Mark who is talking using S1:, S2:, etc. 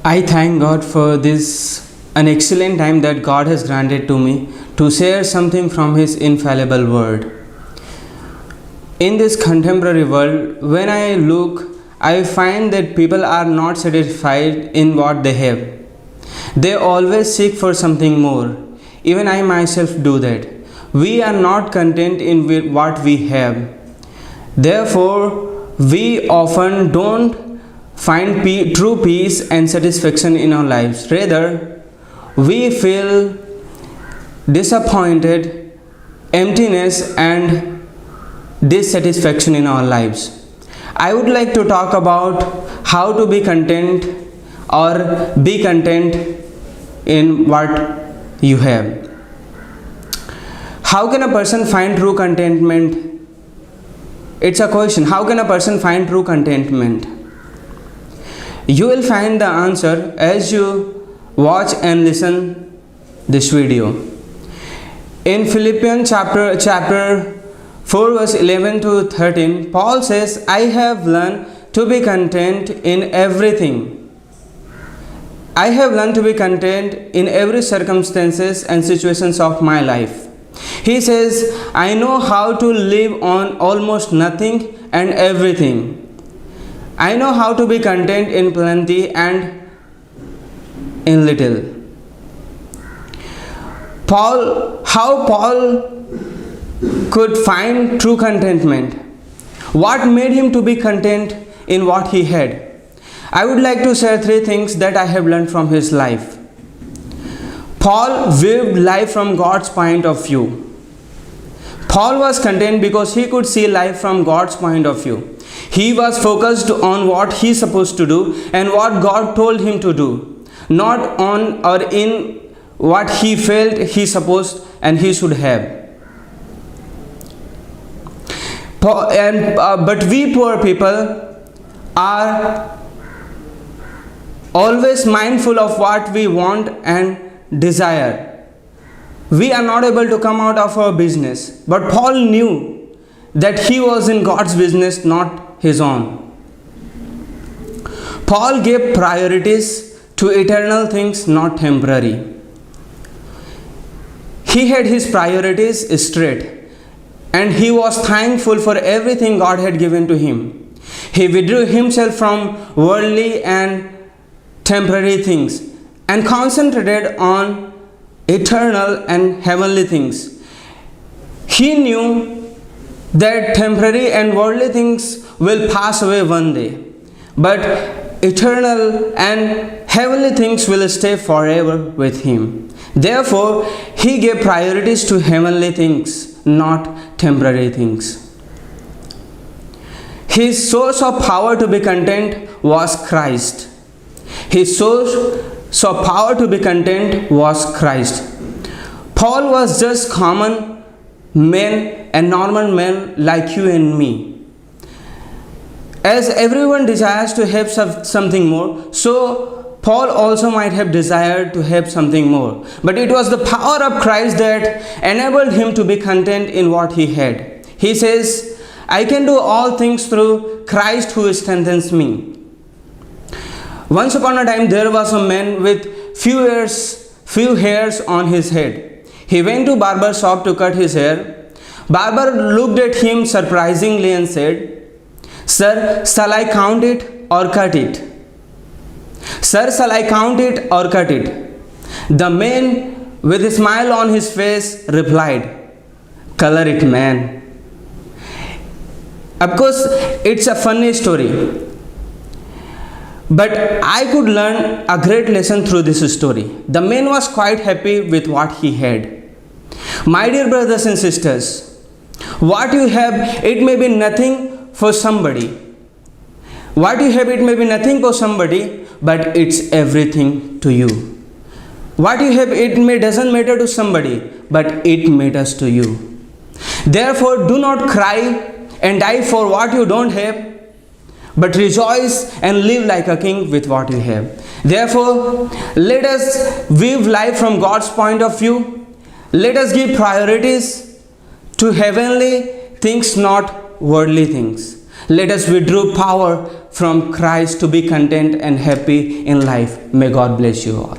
S1: I thank God for this an excellent time that God has granted to me to share something from His infallible word. In this contemporary world, when I look, I find that people are not satisfied in what they have. They always seek for something more. Even I myself do that. We are not content in what we have. Therefore, we often don't find true peace and satisfaction in our lives. Rather, we feel disappointed, emptiness, and dissatisfaction in our lives. I would like to talk about how to be content or be content in what you have. How can a person find true contentment? It's a question. How can a person find true contentment? You will find the answer as you watch and listen this video. In Philippians chapter 4 verse 11 to 13, Paul says, I have learned to be content in everything. I have learned to be content in every circumstances and situations of my life. He says, I know how to live on almost nothing and everything. I know how to be content in plenty and in little. How Paul could find true contentment? What made him to be content in what he had? I would like to share three things that I have learned from his life. Paul viewed life from God's point of view. Paul was content because he could see life from God's point of view. He was focused on what he's supposed to do and what God told him to do, not on or in what he felt he supposed and he should have. But we poor people are always mindful of what we want and desire. We are not able to come out of our business. But Paul knew that he was in God's business, not his own. Paul gave priorities to eternal things, not temporary. He had his priorities straight, and he was thankful for everything God had given to him. He withdrew himself from worldly and temporary things and concentrated on eternal and heavenly things. He knew that temporary and worldly things will pass away one day, but eternal and heavenly things will stay forever with him. Therefore, he gave priorities to heavenly things, not temporary things. His source of power to be content was Christ. His source of power to be content was Christ. Paul was just common men and normal men like you and me. As everyone desires to have something more, so Paul also might have desired to have something more. But it was the power of Christ that enabled him to be content in what he had. He says, I can do all things through Christ who strengthens me. Once upon a time, there was a man with few hairs on his head. He went to barber shop to cut his hair. Barber looked at him surprisingly and said, Sir, shall I count it or cut it? Sir, shall I count it or cut it? The man with a smile on his face replied, Color it, man. Of course, it's a funny story. But I could learn a great lesson through this story. The man was quite happy with what he had. My dear brothers and sisters, what you have, it may be nothing for somebody. What you have, it may be nothing for somebody, but it's everything to you. What you have, it doesn't matter to somebody, but it matters to you. Therefore, do not cry and die for what you don't have, but rejoice and live like a king with what you have. Therefore, let us view life from God's point of view. Let us give priorities to heavenly things, not worldly things. Let us withdraw power from Christ to be content and happy in life. May God bless you all.